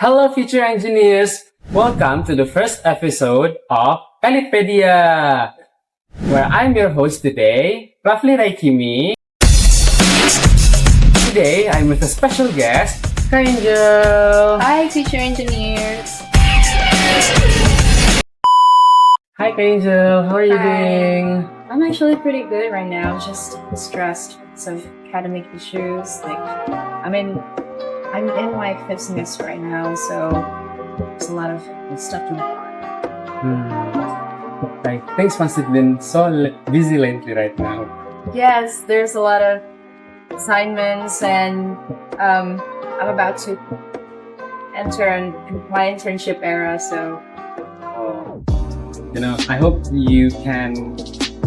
Hello, future engineers! Welcome to the first episode of Elitepedia, where I'm your host today, Rafli Raikimi. Today, I'm with a special guest, Angel. Hi, future engineers. Hi, Angel. How are you Hi. doing? I'm actually pretty good right now. Just stressed with some academic issues. I'm in my fifth semester right now, so there's a lot of stuff to do. Things must have been so busy lately right now. Yes, there's a lot of assignments, and I'm about to enter my internship era, so. I hope you can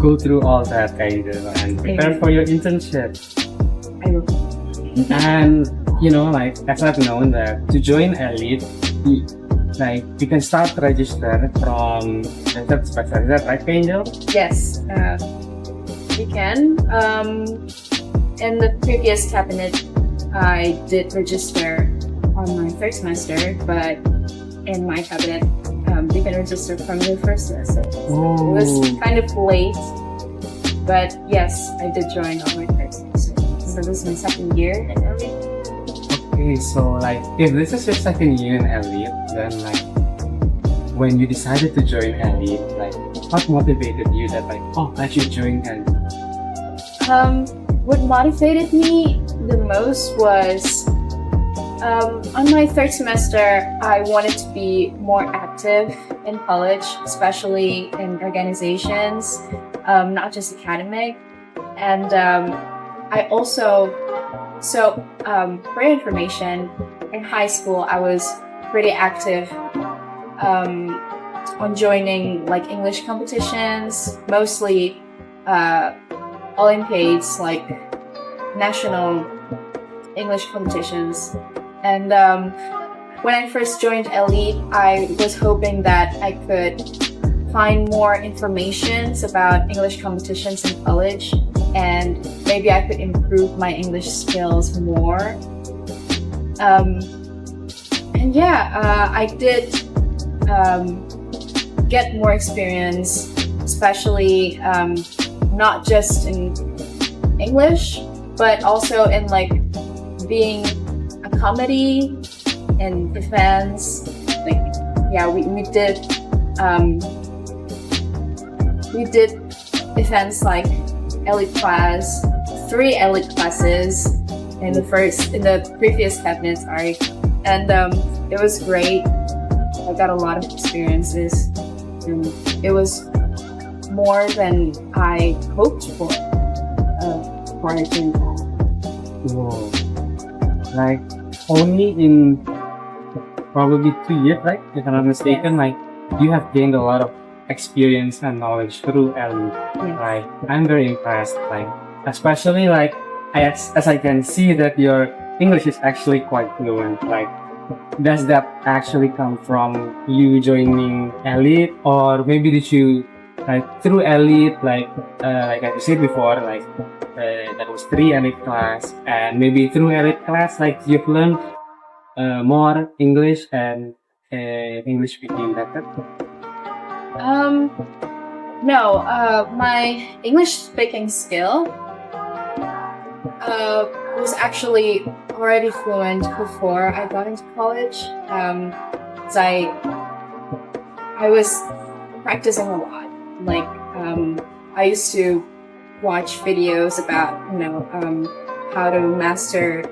go through all that, Angel, and prepare for your internship. I will. And as I've known that to join Elite, you can start register from the third semester. Is that right, Angel? Yes, you can. In the previous cabinet, I did register on my third semester, but in my cabinet, you can register from your first semester. So it was kind of late, but yes, I did join on my third semester. So this is my second year in Elite. Okay, so if this is your second year in Elite, then when you decided to join Elite, what motivated you that I should join Elite? What motivated me the most was on my third semester, I wanted to be more active in college, especially in organizations, not just academic. And I also, for your information, in high school, I was pretty active on joining English competitions, mostly Olympiads, national English competitions. And when I first joined Elite, I was hoping that I could find more information about English competitions in college, and maybe I could improve my English skills more. I did get more experience, especially not just in English, but also in being a comedy and events. We did events like Elite class, 3 Elite classes in the previous cabinet, sorry. And it was great. I got a lot of experiences, and it was more than I hoped for prior to that. Whoa. Only in probably 2 years, right? If I'm not mistaken, you have gained a lot of experience and knowledge through Elite. Yes. I'm very impressed. Especially as I can see that your English is actually quite fluent. Does that actually come from you joining Elite, or maybe did you through Elite, like I said before, that was 3 Elite class, and maybe through Elite class, you've learned more English and English speaking method? No, my English speaking skill was actually already fluent before I got into college. I was practicing a lot. I used to watch videos about how to master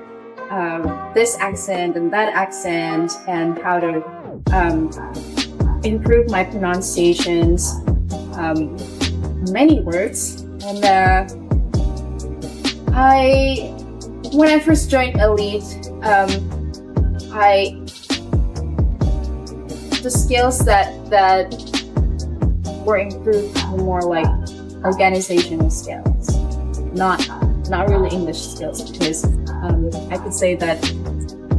this accent and that accent, and how to improve my pronunciations, many words. And when I first joined Elite, the skills that were improved were more organizational skills, not really English skills, because I could say that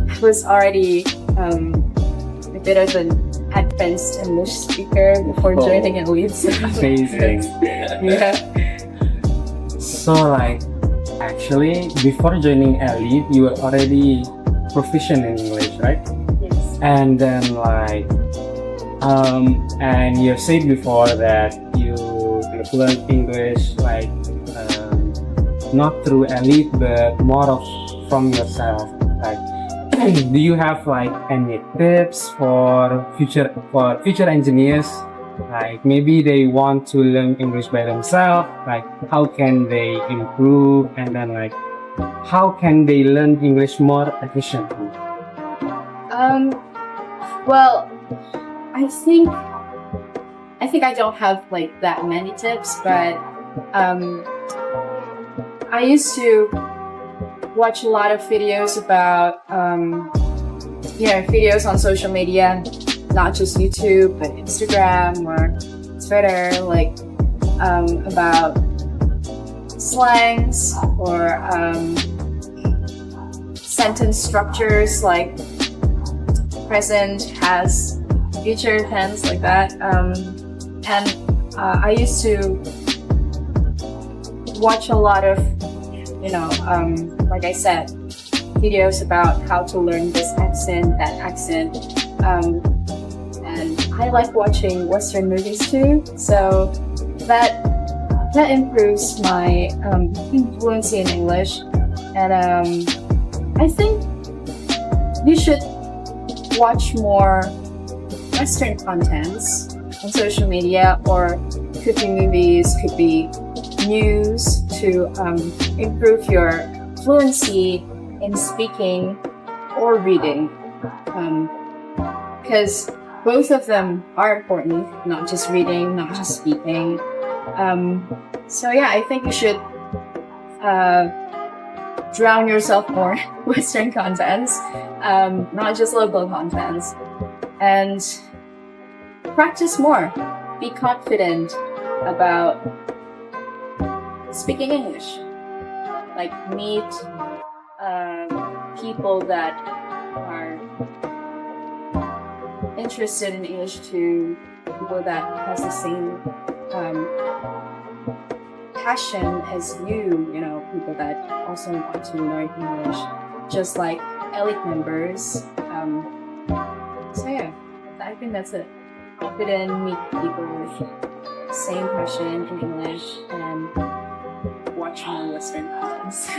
I was already a bit of an advanced English speaker before joining Elite. So. Amazing. Yeah. So actually before joining Elite, you were already proficient in English, right? Yes. and then like and you said before that you learn English like not through elite but more of from yourself. Like, do you have like any tips for future engineers? Like maybe they want to learn English by themselves. Like how can they improve, and then like how can they learn English more efficiently? Well, I think I don't have like that many tips, but I used to watch a lot of videos about videos on social media, not just YouTube but Instagram or Twitter, like about slangs or sentence structures like present, has, future tense, like that. And I used to watch a lot of, like I said, videos about how to learn this accent, that accent. And I like watching Western movies too, so that improves my fluency in English. And I think you should watch more Western contents on social media, or could be movies, could be news, to improve your fluency in speaking or reading, because both of them are important, not just reading, not just speaking. So yeah, I think you should drown yourself more in Western contents, not just local contents, and practice more. Be confident about speaking English. Like meet people that are interested in English too, people that has the same passion as you, people that also want to learn English, just like elite members. So yeah, I think that's it. Confident, meet people with same passion in English, and watch more Western contents.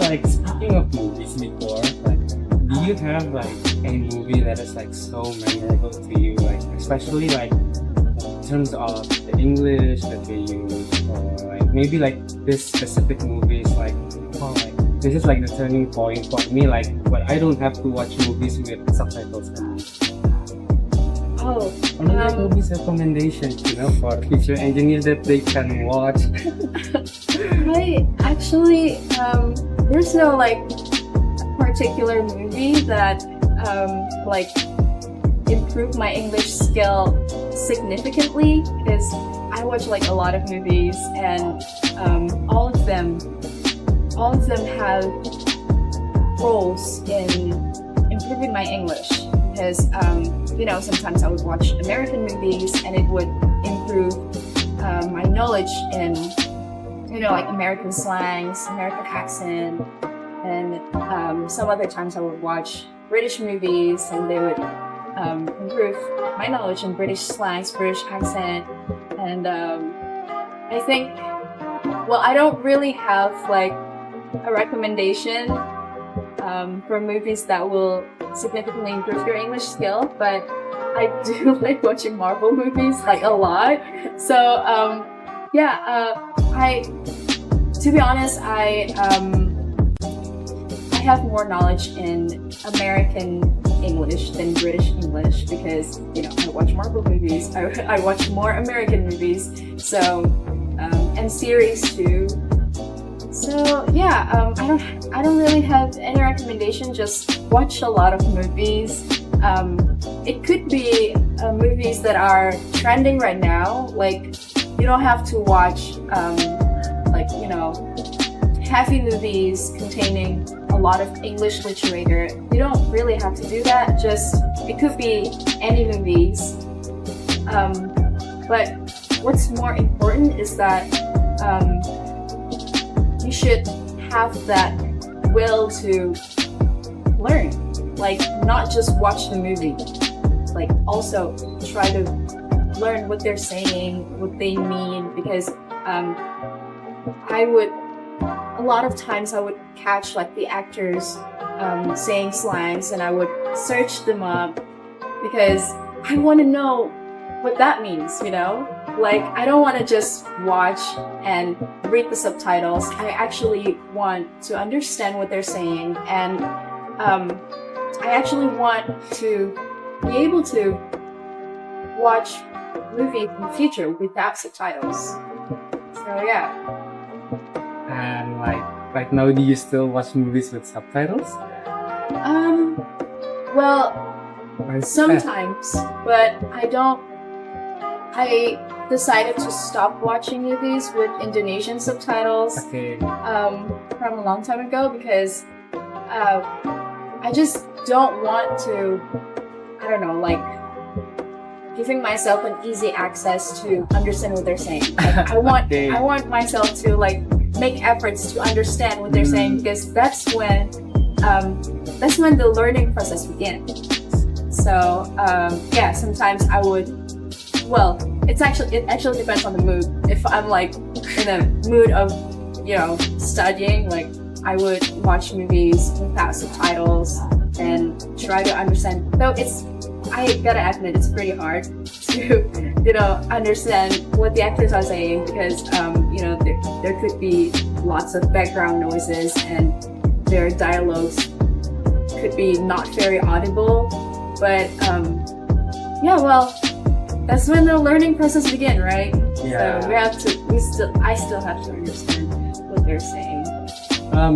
Like speaking of movies before, like do you have like any movie that is like so memorable to you, like especially like in terms of the English that they use, or like maybe like this specific movie is like, oh, like this is like the turning point for me, like but I don't have to watch movies with subtitles anymore. Oh, Or maybe like movies recommendations, for future engineers that they can watch. I actually, there's no like particular movie that like improved my English skill significantly, because I watch like a lot of movies, and all of them have roles in improving my English. Because sometimes I would watch American movies and it would improve my knowledge in like American slangs, American accent, and some other times I would watch British movies and they would improve my knowledge in British slangs, British accent. And I think, well, I don't really have like a recommendation for movies that will significantly improve your English skill, but I do like watching Marvel movies like a lot. So to be honest, I have more knowledge in American English than British English, because I watch Marvel movies. I watch more American movies, so and series too. So yeah, I don't really have any recommendation. Just watch a lot of movies. It could be movies that are trending right now. Like you don't have to watch heavy movies containing a lot of English literature. You don't really have to do that. Just it could be any movies. But what's more important is that you should have that will to learn. like not just watch the movie, like also try to learn what they're saying, what they mean, because I would a lot of times I would catch like the actors saying slangs, and I would search them up because I want to know what that means, you know? Like, I don't want to just watch and read the subtitles. I actually want to understand what they're saying, and I actually want to be able to watch movies in the future without subtitles. So yeah. And like now, do you still watch movies with subtitles? Well, Or- sometimes, but I decided to stop watching movies with Indonesian subtitles Okay. from a long time ago because I just don't want to, I don't know, like giving myself an easy access to understand what they're saying. Like, Okay. I want myself to like make efforts to understand what they're saying, because that's when the learning process begins. So yeah, sometimes I would. Well, it actually depends on the mood. If I'm like in a mood of, you know, studying, like I would watch movies without subtitles and try to understand. Though I gotta admit, it's pretty hard to, you know, understand what the actors are saying, because you know, there could be lots of background noises and their dialogues could be not very audible. But yeah, well, that's when the learning process begins, right? Yeah. So I still have to understand what they're saying.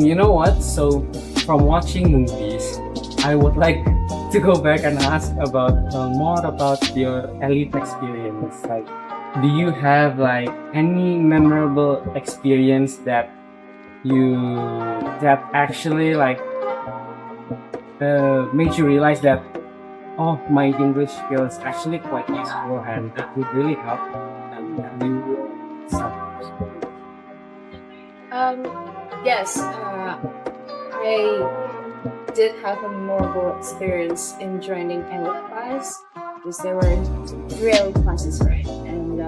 You know what? So from watching movies, I would like to go back and ask about more about your elite experience. Like, do you have like any memorable experience that actually like made you realize that, oh, my English skills actually quite useful and it would really help you Yes, I did have a memorable experience in joining elite class, because there were 3 elite classes, right? And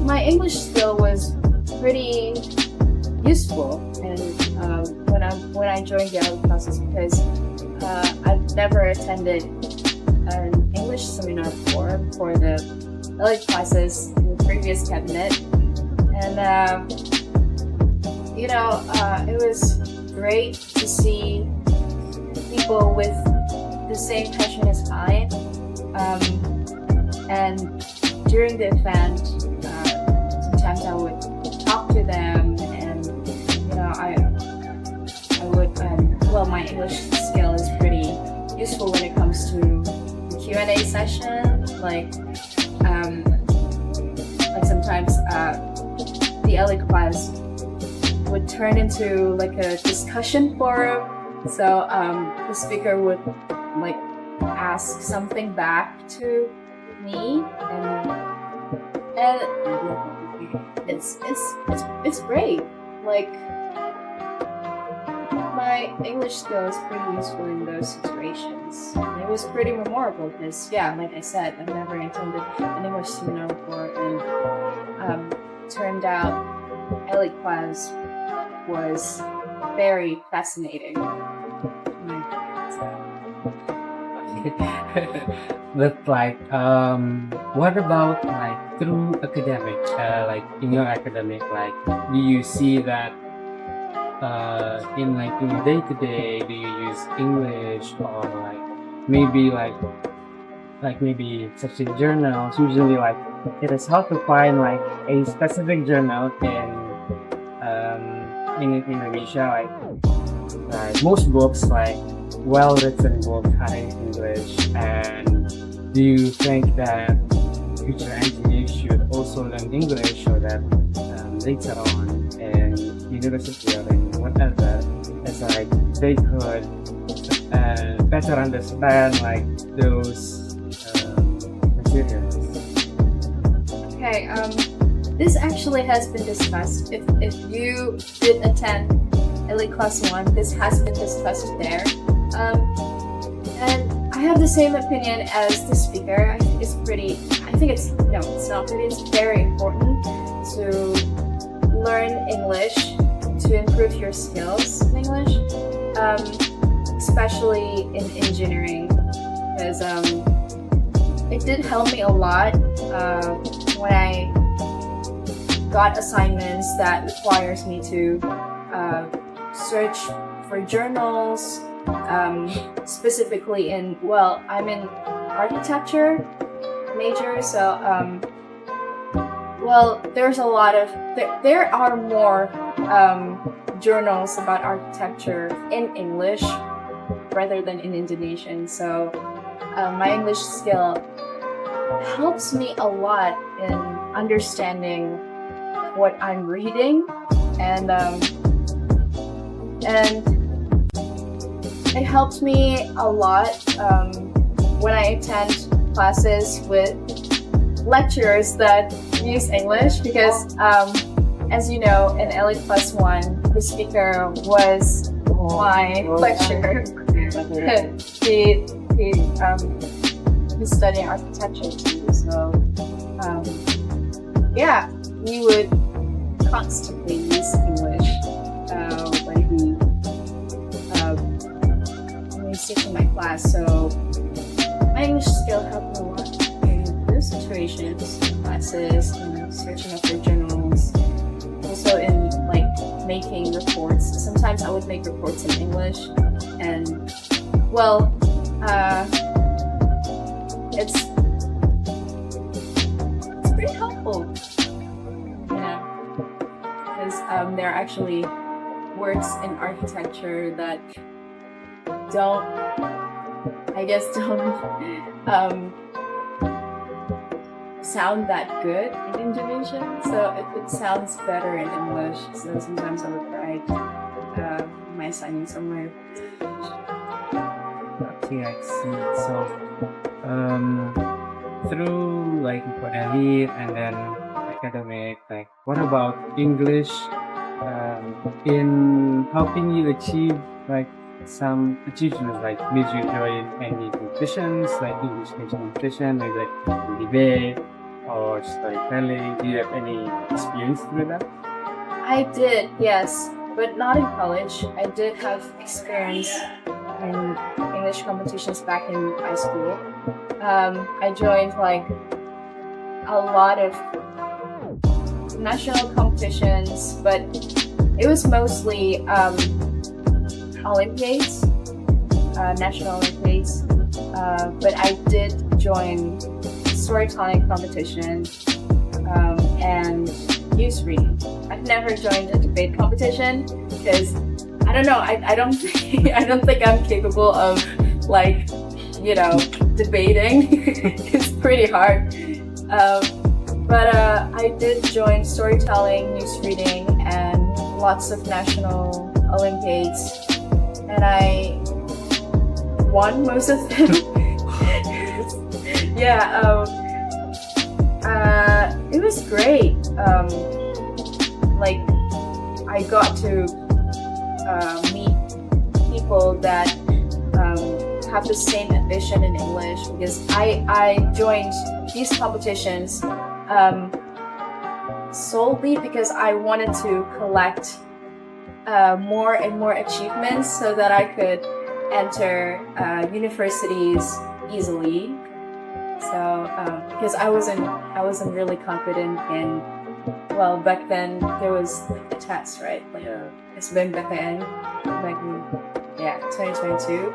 my English skill was pretty useful, and when I joined the elite classes, because I've never attended an English seminar before for the elite classes in the previous cabinet, and you know, it was great to see people with the same passion as I. And during the event, sometimes I would talk to them, and you know, I would. Well, my English skill is pretty useful when it comes to the Q&A session. Like sometimes the elite class would turn into like a discussion forum. So the speaker would like ask something back to me, and it's great. Like, my English skill is pretty useful in those situations. And it was pretty memorable because, yeah, like I said, I've never attended an English seminar before, and turned out elite class was very fascinating. But like, what about like through academic, like in your academic, like, do you see that in like in your day to day, do you use English, or like maybe such as journals? Usually, like, it is hard to find like a specific journal in Indonesia. Like most books, like well-written books, are in English. And do you think that future engineers should also learn English so that later on in university or in whatever, it's like they could better understand like those materials? Okay, this actually has been discussed. If you did attend Elite Class 1. This has been discussed there. And I have the same opinion as the speaker. I think it's not pretty, it's very important to learn English to improve your skills in English, especially in engineering, because it did help me a lot when I got assignments that requires me to search for journals, specifically I'm in architecture major, so there's a lot of there are more journals about architecture in English rather than in Indonesian, so my English skill helps me a lot in understanding what I'm reading, and it helps me a lot when I attend classes with lecturers that use English, because as you know, in Elite Plus 1, the speaker was my lecturer. He's studying architecture too, so we would constantly use English when he's teaching my class. So my English skill helped me a lot in those situations, classes, searching up for journals, also in making reports. Sometimes I would make reports in English, and it's pretty helpful, because there are actually words in architecture that don't sound that good in Indonesian, so it sounds better in English. So sometimes I would write my assignments somewhere. Okay, I see. So, through for elite and then academic, what about English in helping you achieve some achievements? Did you join any competitions, English competition, maybe debate or storytelling? Do you have any experience with that? I did, yes, but not in college. I did have experience in English competitions back in high school. I joined a lot of national competitions, but it was mostly Olympiads, national Olympiads. But I did join storytelling competition and news reading. I've never joined a debate competition because I don't know. I don't think I'm capable of debating. It's pretty hard. But I did join storytelling, news reading, and lots of national Olympiads, and I won most of them. It was great. I got to meet people that have the same ambition in English, because I joined these competitions solely because I wanted to collect more and more achievements so that I could enter universities easily. So because I wasn't really confident in, back then there was a test, right? SBMPTN back in 2022.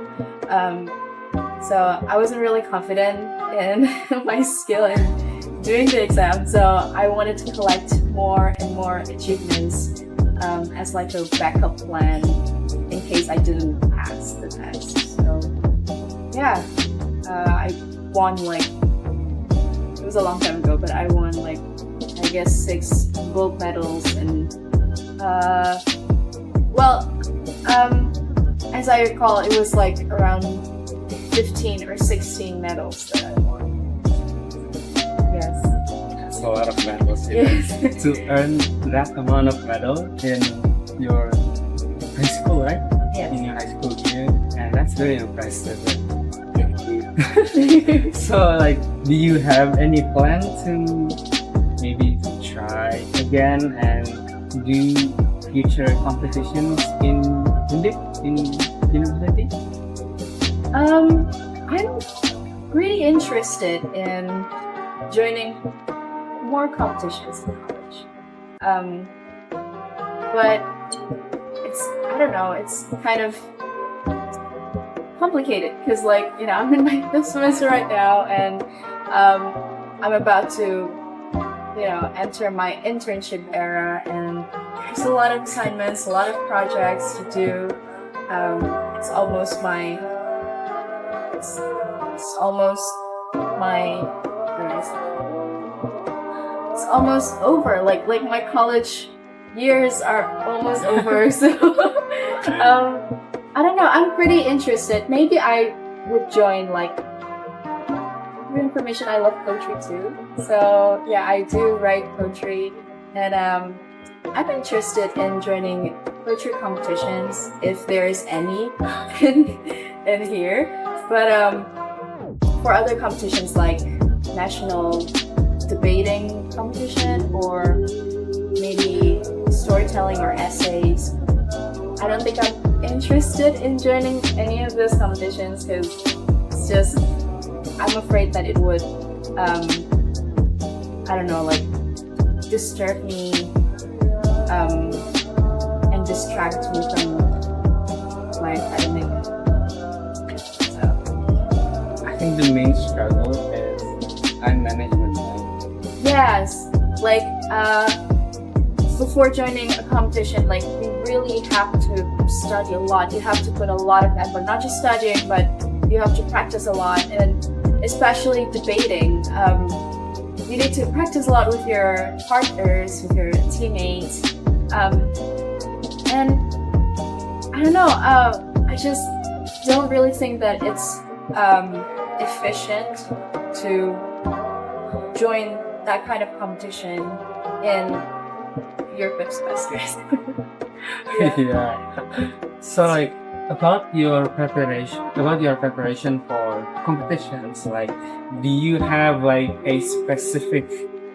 So I wasn't really confident in my skill in doing the exam, so I wanted to collect more and more achievements as a backup plan in case I didn't pass the test. So I won it was a long time ago, but I won 6 gold medals, and as I recall, it was around 15 or 16 medals that I won. Yes. That's a lot of medals. Yes. To earn that amount of medal in your high school, right? Yes. In your high school year, and that's very impressive. So, like, do you have any plan to maybe try again and do future competitions in university? I'm really interested in joining more competitions in college. But I don't know, it's kind of complicated because, like, I'm in my fifth semester right now, and I'm about to, enter my internship era, and there's a lot of assignments, a lot of projects to do. It's almost my, it's almost my, it's almost over. Like my college years are almost over, so I don't know. I'm pretty interested. Maybe I would join, like, for information, I love poetry too. So yeah, I do write poetry, and I'm interested in joining poetry competitions if there's any in here. But for other competitions like national debating competition or maybe storytelling or essays, I don't think I'm interested in joining any of those competitions because it's just, I'm afraid that it would, I don't know, like, disturb me and distract me from my academic. So, I think the main struggle is time management. Right? yes, like, before joining a competition, like, you really have to study a lot. You have to put a lot of effort, not just studying, but you have to practice a lot, and especially debating. You need to practice a lot with your partners, with your teammates, and I don't know. I just don't really think that it's efficient to join that kind of competition in your fifth semester. Yeah. So, like, about your preparation for competitions, like, do you have like a specific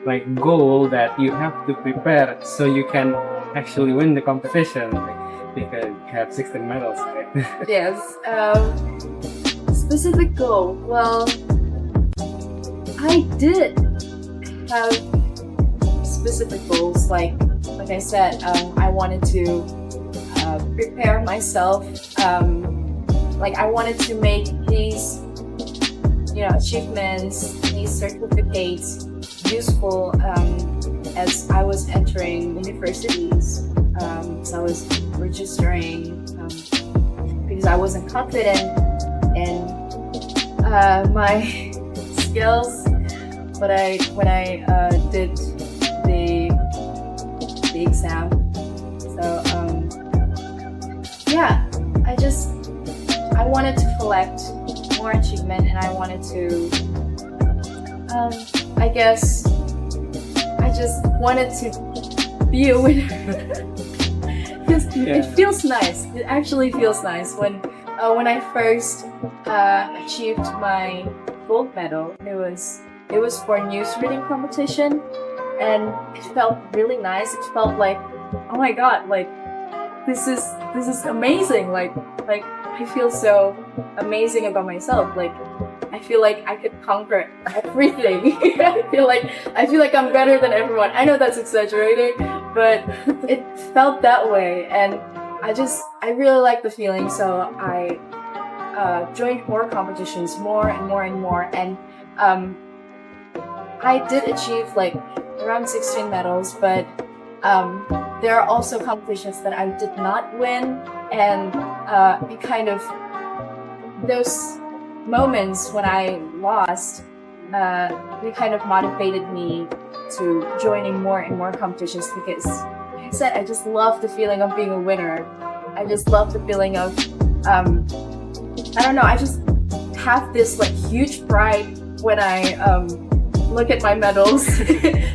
like goal that you have to prepare so you can actually win the competition? Like, because you have 16 medals, right? Yes. Specific goal. Well, I did have specific goals. Like I said, I wanted to prepare myself. Like, I wanted to make these, achievements, these certificates useful as I was entering universities. So I was registering because I wasn't confident in my skills. But when I did the exam, so yeah, I wanted to collect more achievement, and I wanted to I guess I just wanted to be a winner. Because it feels nice. It actually feels nice when I first achieved my gold medal. It was for news reading competition, and it felt really nice. It felt like, oh my god, like this is amazing. Like I feel so amazing about myself. Like I feel like I could conquer everything. I feel like I'm better than everyone. I know that's exaggerating, but it felt that way, and I really like the feeling. So I joined more competitions, more and more and more, and I did achieve like around 16 medals, but there are also competitions that I did not win, and it kind of, those moments when I lost, they kind of motivated me to joining more and more competitions because, like I said, I just love the feeling of being a winner. I just love the feeling of, I don't know, I just have this like huge pride when I look at my medals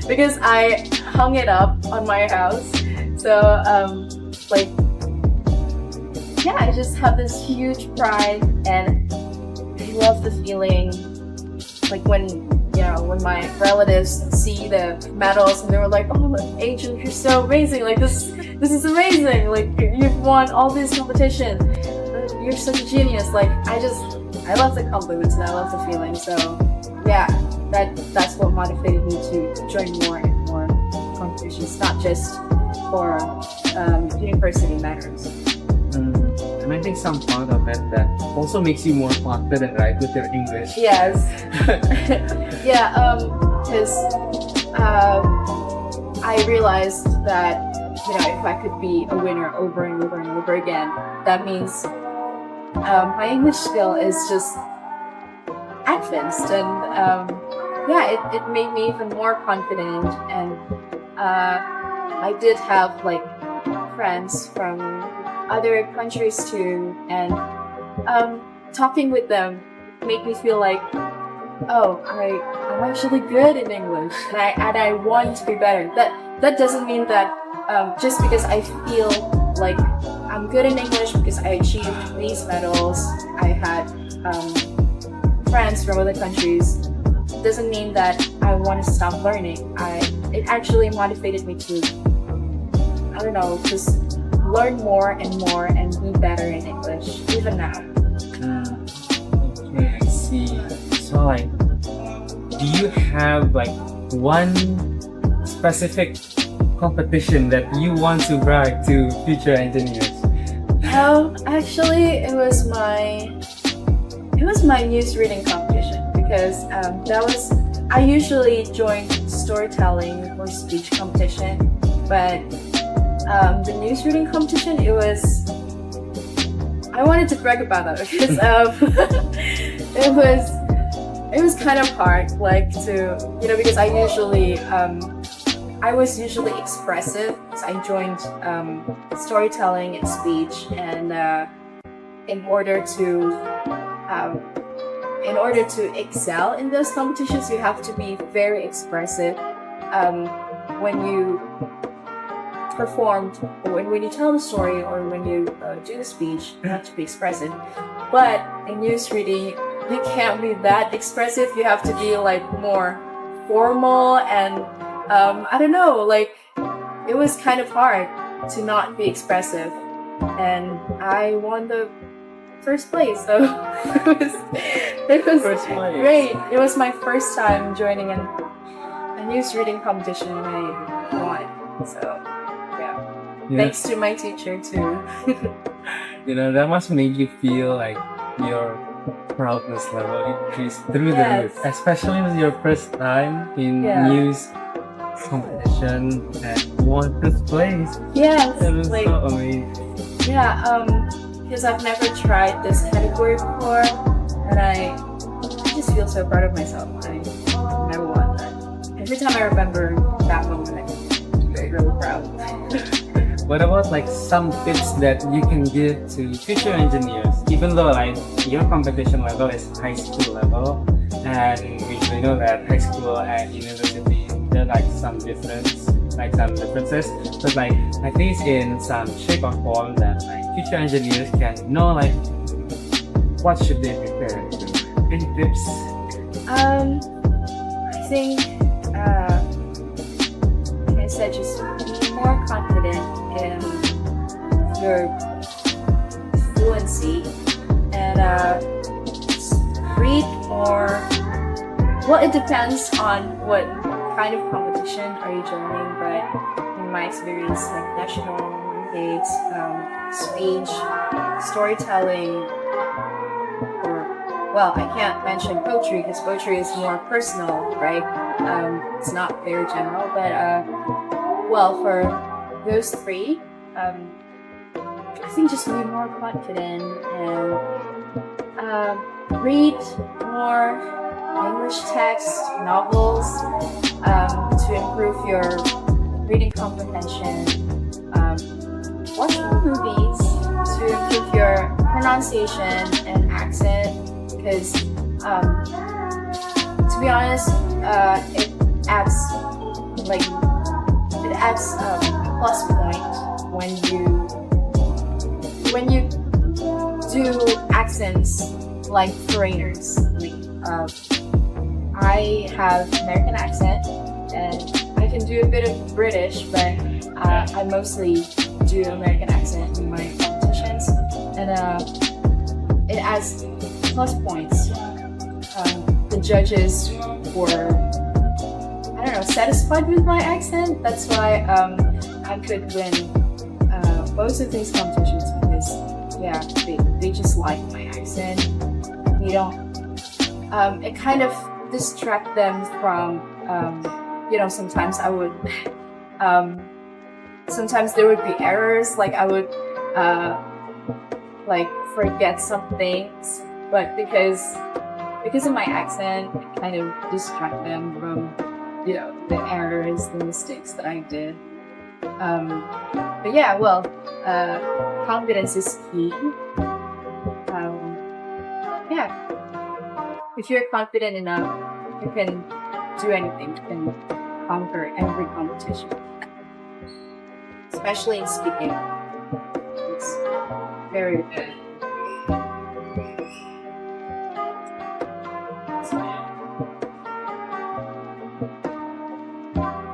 because I hung it up on my house. So like yeah, I just have this huge pride, and I love the feeling, like when my relatives see the medals and they were like, "Oh, Angel, you're so amazing! Like this is amazing! Like you've won all these competitions. You're such a genius!" Like I love the compliments and I love the feeling. So yeah, that's what motivated me to join more and more competitions, not just for university matters. And I think some part of it that also makes you more confident, right, with your English. Yes. Yeah, because I realized that if I could be a winner over and over and over again, that means my English skill is just advanced, and yeah, it made me even more confident, and I did have like friends from other countries too, and talking with them made me feel like, oh, I'm actually good in English, and I want to be better. That doesn't mean that just because I feel like I'm good in English because I achieved these medals, I had friends from other countries, doesn't mean that I want to stop learning. It actually motivated me to, I don't know, just learn more and more and be better in English, even now. Okay, I see. So like, do you have like one specific competition that you want to brag to future engineers? Actually, it was my news reading competition, because I usually join storytelling or speech competition, but the news reading competition, I wanted to brag about that because it was kind of hard, like to because I was usually expressive, because I joined storytelling and speech, and in order to excel in those competitions, you have to be very expressive. When you performed, or when you tell the story, or when you do the speech, you have to be expressive. But in news reading, you can't be that expressive. You have to be like more formal, and I don't know, like it was kind of hard to not be expressive, and I won the first place, so it was First place. great. It was my first time joining a news reading competition, and I won. So thanks to my teacher too. That must make you feel like your proudness level increased through the Yes. roof, especially with your first time in news competition and won first place. Yes, That was like so amazing. because I've never tried this category before, and I just feel so proud of myself. I never won that. Every time I remember that moment, I'm really proud. What about like some tips that you can give to future engineers, even though like your competition level is high school level, and we usually know that high school and university there are like some differences, but like at least in some shape or form that like future engineers can know like what should they prepare to. Any tips? I think, like I said, just be more confident in your fluency, and just read more. Well, it depends on what kind of competition are you joining, but in my experience, like national debates, speech, storytelling, or well, I can't mention poetry because poetry is more personal, right? It's not very general, but well, for those three, I think just be more confident and read more English text, novels, to improve your reading comprehension. Watch more movies to improve your pronunciation and accent, because to be honest, it adds a plus point when you do accents like foreigners. I have American accent, and I can do a bit of British, but I mostly do American accent in my competitions, and it adds plus points. The judges were, I don't know, satisfied with my accent. That's why I could win most of these competitions because, yeah, they just like my accent. They don't. It kind of distract them from, sometimes I would, sometimes there would be errors. Like I would, forget some things, but because of my accent, it kind of distract them from, the errors, the mistakes that I did. But yeah, well, confidence is key. Yeah, if you're confident enough, you can do anything. You can conquer every competition, especially in speaking. It's very good.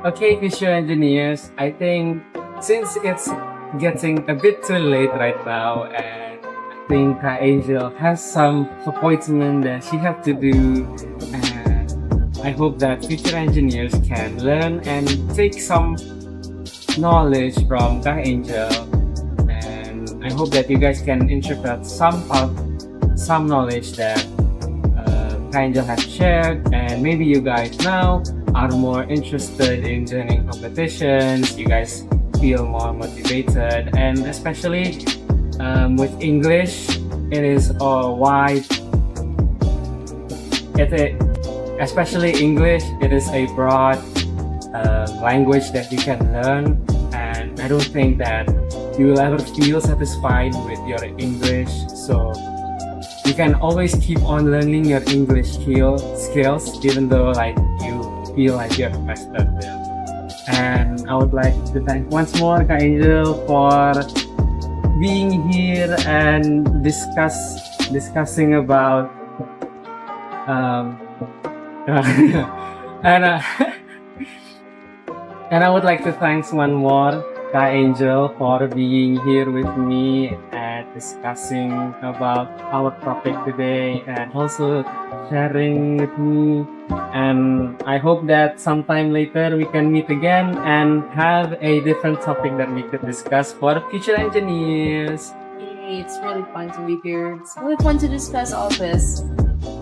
Okay, visual engineers, I think since it's getting a bit too late right now, and I think Angel has some appointment that she have to do, and I hope that future engineers can learn and take some knowledge from Angel, and I hope that you guys can interpret some knowledge that Angel has shared, and maybe you guys now are more interested in joining competitions. You guys feel more motivated, and especially with English, it is a wide. Especially English, it is a broad language that you can learn, and I don't think that you will ever feel satisfied with your English. So you can always keep on learning your English skills, even though you feel like you're mastered them. And I would like to thank once more Kak Angel for being here and discussing about and and I would like to thank one more Kak Angel for being here with me and discussing about our topic today, and also sharing with me. And I hope that sometime later we can meet again and have a different topic that we could discuss for future engineers. It's really fun to be here. It's really fun to discuss all this.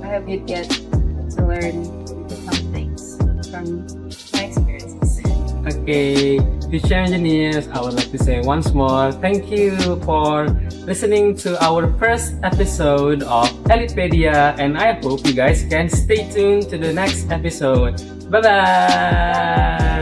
I hope you get to learn some things from my experiences. Okay, future engineers, I would like to say once more, thank you for listening to our first episode of Elitepedia, and I hope you guys can stay tuned to the next episode. Bye bye!